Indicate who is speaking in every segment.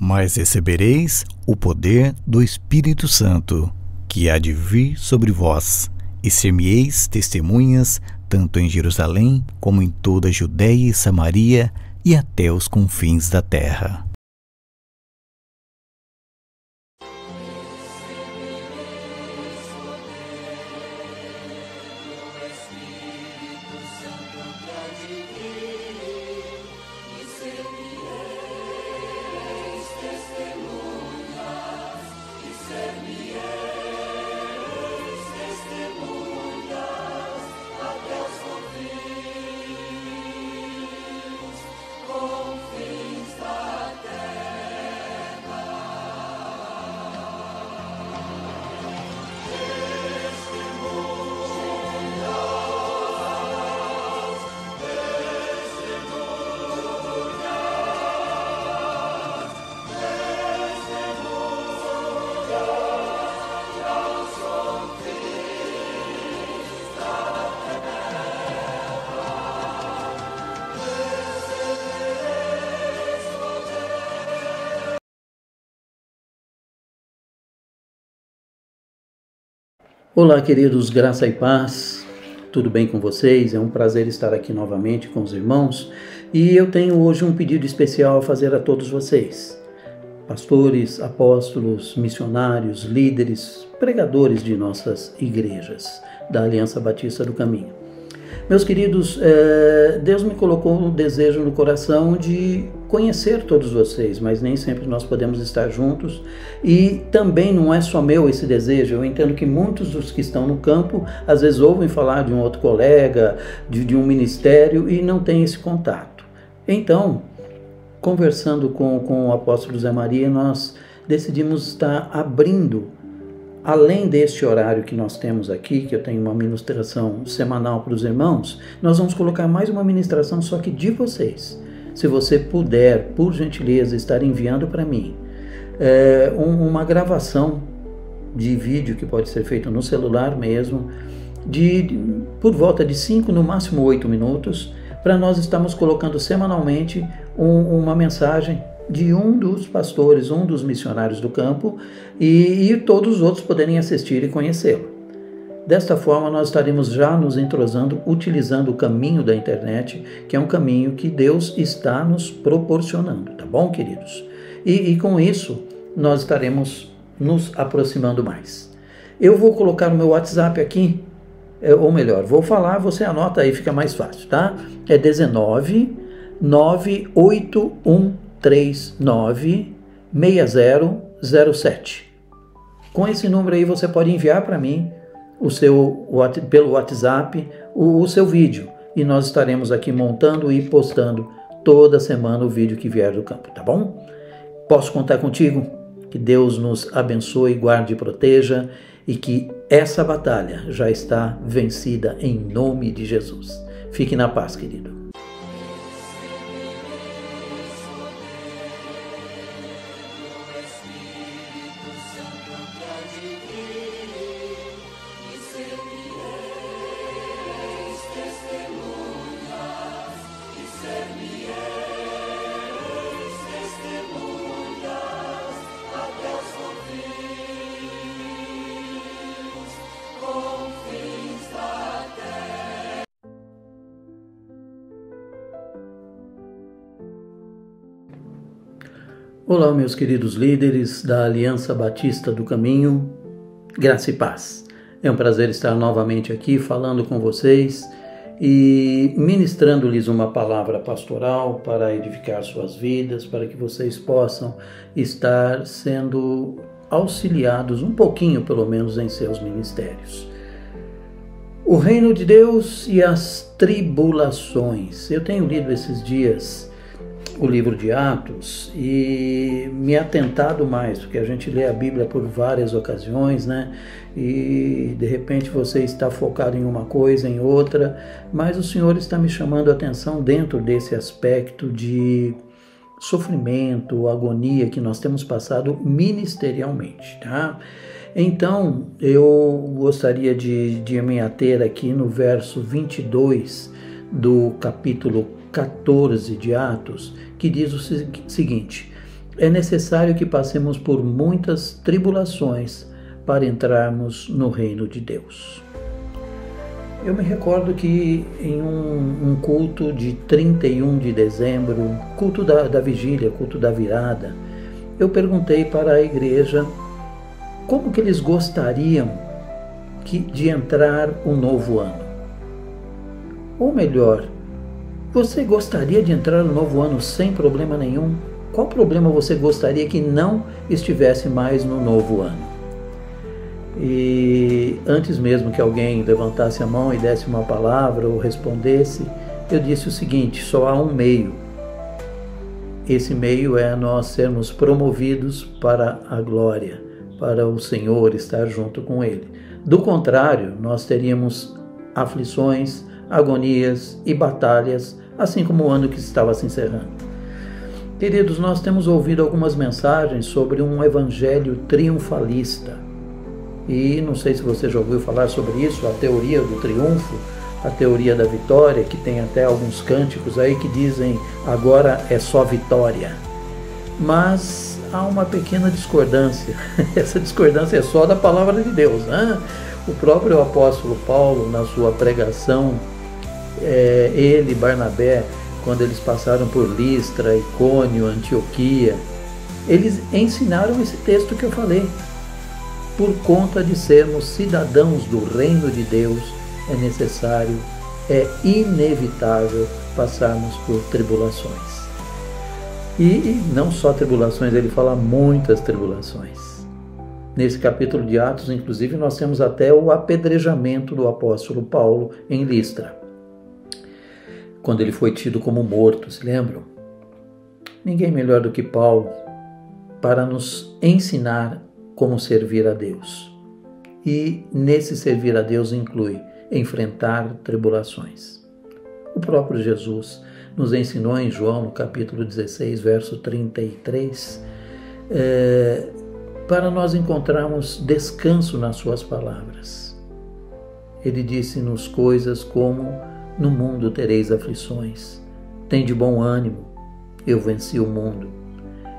Speaker 1: mas recebereis o poder do Espírito Santo, que há de vir sobre vós, e ser-me-eis testemunhas, tanto em Jerusalém, como em toda a Judéia e Samaria, e até os confins da terra.
Speaker 2: Olá, queridos, graça e paz, tudo bem com vocês? É um prazer estar aqui novamente com os irmãos e eu tenho hoje um pedido especial a fazer a todos vocês, pastores, apóstolos, missionários, líderes, pregadores de nossas igrejas da Aliança Batista do Caminho. Meus queridos, Deus me colocou um desejo no coração de conhecer todos vocês, mas nem sempre nós podemos estar juntos e também não é só meu esse desejo. Eu entendo que muitos dos que estão no campo às vezes ouvem falar de um outro colega, de um ministério e não têm esse contato. Então, conversando com o apóstolo Zé Maria, nós decidimos estar abrindo, além deste horário que nós temos aqui, que eu tenho uma ministração semanal para os irmãos, nós vamos colocar mais uma ministração só que de vocês. Se você puder, por gentileza, estar enviando para mim uma gravação de vídeo que pode ser feito no celular mesmo, por volta de 5, no máximo 8 minutos, para nós estarmos colocando semanalmente uma mensagem de um dos pastores, um dos missionários do campo e todos os outros poderem assistir e conhecê-lo. Desta forma, nós estaremos já nos entrosando, utilizando o caminho da internet, que é um caminho que Deus está nos proporcionando, tá bom, queridos? E com isso, nós estaremos nos aproximando mais. Eu vou colocar o meu WhatsApp aqui, ou melhor, vou falar, você anota aí, fica mais fácil, tá? É 19 98139 6007. Com esse número aí você pode enviar para mim pelo WhatsApp o seu vídeo e nós estaremos aqui montando e postando toda semana o vídeo que vier do campo, tá bom? Posso contar contigo? Que Deus nos abençoe, guarde e proteja e que essa batalha já está vencida em nome de Jesus. Fique na paz, querido. Olá, meus queridos líderes da Aliança Batista do Caminho, graça e paz. É um prazer estar novamente aqui falando com vocês e ministrando-lhes uma palavra pastoral para edificar suas vidas, para que vocês possam estar sendo auxiliados um pouquinho, pelo menos, em seus ministérios. O reino de Deus e as tribulações. Eu tenho lido esses dias o livro de Atos e me atentado mais, porque a gente lê a Bíblia por várias ocasiões, né? E de repente você está focado em uma coisa, em outra, mas o Senhor está me chamando a atenção dentro desse aspecto de sofrimento, agonia que nós temos passado ministerialmente, tá? Então, eu gostaria de me ater aqui no verso 22 do capítulo 14 de Atos, que diz o seguinte: é necessário que passemos por muitas tribulações para entrarmos no reino de Deus. Eu me recordo que em um culto de 31 de dezembro, culto da vigília, culto da virada, eu perguntei para a igreja como que eles gostariam de entrar o novo ano. Ou melhor, você gostaria de entrar no novo ano sem problema nenhum? Qual problema você gostaria que não estivesse mais no novo ano? E antes mesmo que alguém levantasse a mão e desse uma palavra ou respondesse, eu disse o seguinte: só há um meio. Esse meio é nós sermos promovidos para a glória, para o Senhor estar junto com Ele. Do contrário, nós teríamos aflições, agonias e batalhas, assim como o ano que estava se encerrando. Queridos, nós temos ouvido algumas mensagens sobre um evangelho triunfalista. E não sei se você já ouviu falar sobre isso, a teoria do triunfo, a teoria da vitória, que tem até alguns cânticos aí que dizem agora é só vitória. Mas há uma pequena discordância. Essa discordância é só da palavra de Deus, né? O próprio apóstolo Paulo, na sua pregação, ele e Barnabé, quando eles passaram por Listra, Icônio, Antioquia, eles ensinaram esse texto que eu falei. Por conta de sermos cidadãos do reino de Deus, é necessário, é inevitável passarmos por tribulações. E não só tribulações, ele fala muitas tribulações. Nesse capítulo de Atos, inclusive, nós temos até o apedrejamento do apóstolo Paulo em Listra, quando ele foi tido como morto, se lembram? Ninguém melhor do que Paulo para nos ensinar como servir a Deus. E nesse servir a Deus inclui enfrentar tribulações. O próprio Jesus nos ensinou em João, no capítulo 16, verso 33, para nós encontrarmos descanso nas suas palavras. Ele disse-nos coisas como: no mundo tereis aflições, tende bom ânimo, eu venci o mundo.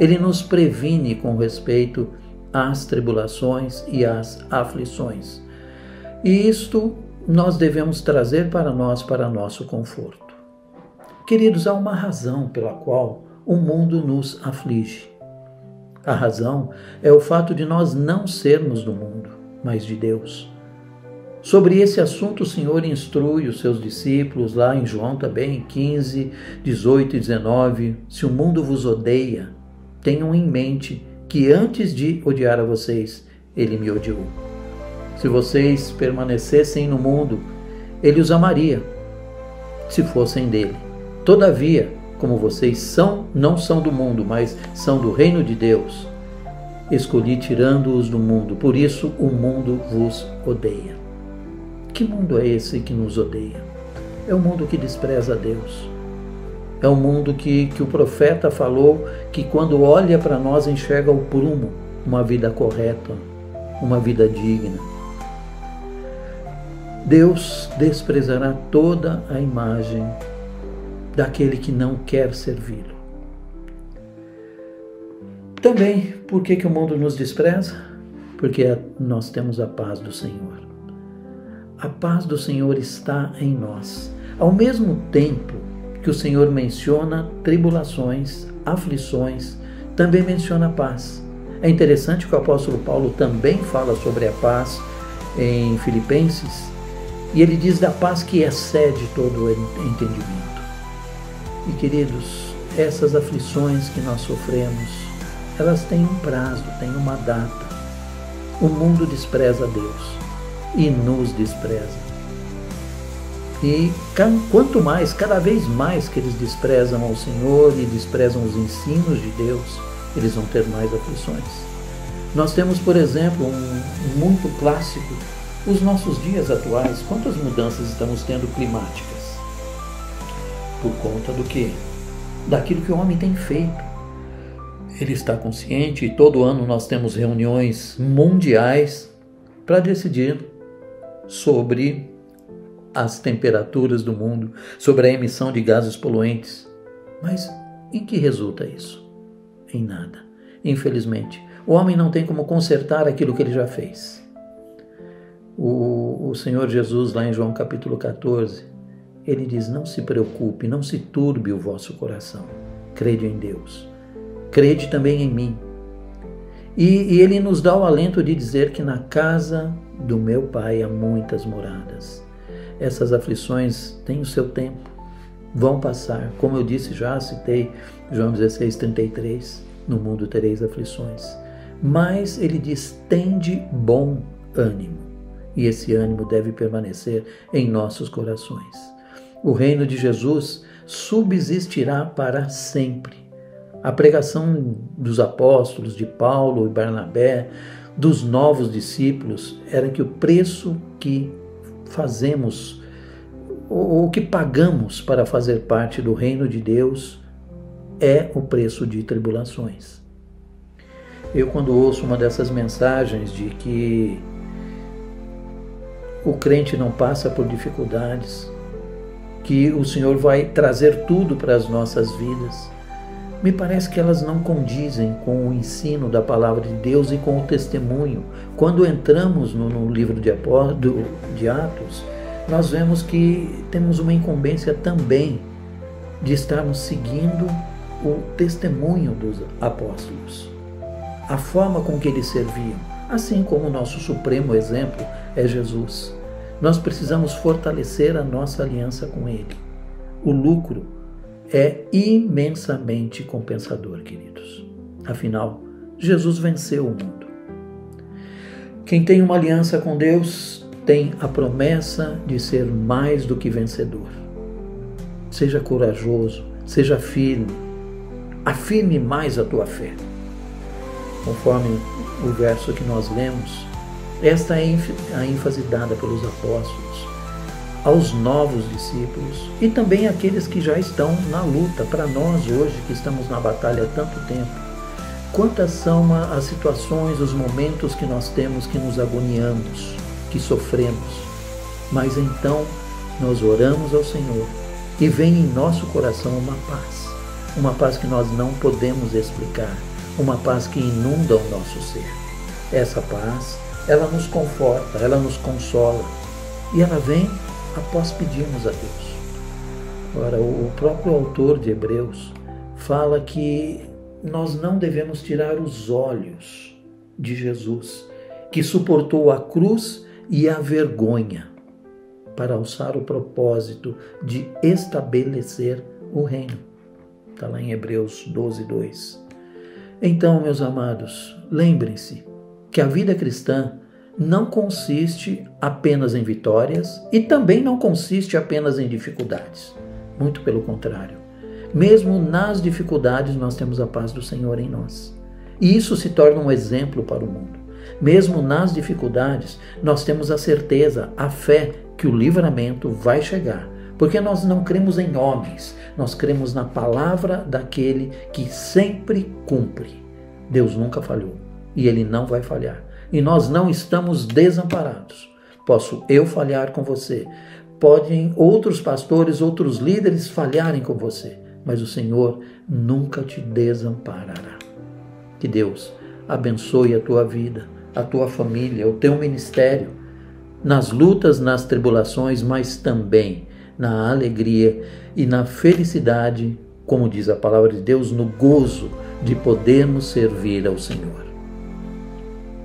Speaker 2: Ele nos previne com respeito às tribulações e às aflições. E isto nós devemos trazer para nós, para nosso conforto. Queridos, há uma razão pela qual o mundo nos aflige. A razão é o fato de nós não sermos do mundo, mas de Deus. Sobre esse assunto o Senhor instrui os seus discípulos, lá em João também, 15, 18 e 19. Se o mundo vos odeia, tenham em mente que antes de odiar a vocês, ele me odiou. Se vocês permanecessem no mundo, ele os amaria, se fossem dele. Todavia, como vocês não são do mundo, mas são do reino de Deus, escolhi tirando-os do mundo, por isso o mundo vos odeia. Que mundo é esse que nos odeia? É o mundo que despreza a Deus. É o mundo que o profeta falou que quando olha para nós enxerga o prumo, uma vida correta, uma vida digna. Deus desprezará toda a imagem daquele que não quer servi-lo. Também, por que o mundo nos despreza? Porque nós temos a paz do Senhor. A paz do Senhor está em nós. Ao mesmo tempo que o Senhor menciona tribulações, aflições, também menciona a paz. É interessante que o apóstolo Paulo também fala sobre a paz em Filipenses, e ele diz da paz que excede todo o entendimento. E queridos, essas aflições que nós sofremos, elas têm um prazo, têm uma data. O mundo despreza a Deus e nos despreza. E quanto mais, cada vez mais que eles desprezam ao Senhor e desprezam os ensinos de Deus, eles vão ter mais aflições. Nós temos, por exemplo, um muito clássico, os nossos dias atuais. Quantas mudanças estamos tendo climáticas? Por conta do quê? Daquilo que o homem tem feito. Ele está consciente e todo ano nós temos reuniões mundiais para decidir sobre as temperaturas do mundo, sobre a emissão de gases poluentes. Mas em que resulta isso? em nada. Infelizmente, o homem não tem como consertar aquilo que ele já fez. O Senhor Jesus, lá em João capítulo 14, ele diz: não se preocupe, não se turbe o vosso coração. Crede em Deus. Crede também em mim. E ele nos dá o alento de dizer que na casa do meu Pai há muitas moradas. Essas aflições têm o seu tempo, vão passar. Como eu disse, já citei João 16:33, no mundo tereis aflições. Mas ele diz: tende bom ânimo. E esse ânimo deve permanecer em nossos corações. O reino de Jesus subsistirá para sempre. A pregação dos apóstolos, de Paulo e Barnabé, dos novos discípulos, era que o preço que fazemos, ou que pagamos para fazer parte do reino de Deus, é o preço de tribulações. Eu, quando ouço uma dessas mensagens de que o crente não passa por dificuldades, que o Senhor vai trazer tudo para as nossas vidas, me parece que elas não condizem com o ensino da palavra de Deus e com o testemunho. Quando entramos no livro de Atos, nós vemos que temos uma incumbência também de estarmos seguindo o testemunho dos apóstolos, a forma com que eles serviam, assim como o nosso supremo exemplo é Jesus. Nós precisamos fortalecer a nossa aliança com Ele. O lucro é imensamente compensador, queridos. Afinal, Jesus venceu o mundo. Quem tem uma aliança com Deus tem a promessa de ser mais do que vencedor. Seja corajoso, seja firme, afirme mais a tua fé. Conforme o verso que nós lemos, esta é a ênfase dada pelos apóstolos aos novos discípulos e também àqueles que já estão na luta. Para nós hoje, que estamos na batalha há tanto tempo, quantas são as situações, os momentos que nós temos que nos agoniamos, que sofremos, mas então nós oramos ao Senhor e vem em nosso coração uma paz que nós não podemos explicar, uma paz que inunda o nosso ser. Essa paz, ela nos conforta, ela nos consola e ela vem após pedirmos a Deus. Ora, o próprio autor de Hebreus fala que nós não devemos tirar os olhos de Jesus, que suportou a cruz e a vergonha para alçar o propósito de estabelecer o reino. Está lá em Hebreus 12:2. Então, meus amados, lembrem-se que a vida cristã não consiste apenas em vitórias e também não consiste apenas em dificuldades. Muito pelo contrário. Mesmo nas dificuldades nós temos a paz do Senhor em nós. E isso se torna um exemplo para o mundo. Mesmo nas dificuldades nós temos a certeza, a fé que o livramento vai chegar. Porque nós não cremos em homens, nós cremos na palavra daquele que sempre cumpre. Deus nunca falhou e Ele não vai falhar. E nós não estamos desamparados. Posso eu falhar com você, podem outros pastores, outros líderes falharem com você, mas o Senhor nunca te desamparará. Que Deus abençoe a tua vida, a tua família, o teu ministério, nas lutas, nas tribulações, mas também na alegria e na felicidade, como diz a palavra de Deus, no gozo de podermos servir ao Senhor.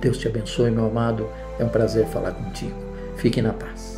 Speaker 2: Deus te abençoe, meu amado. É um prazer falar contigo. Fique na paz.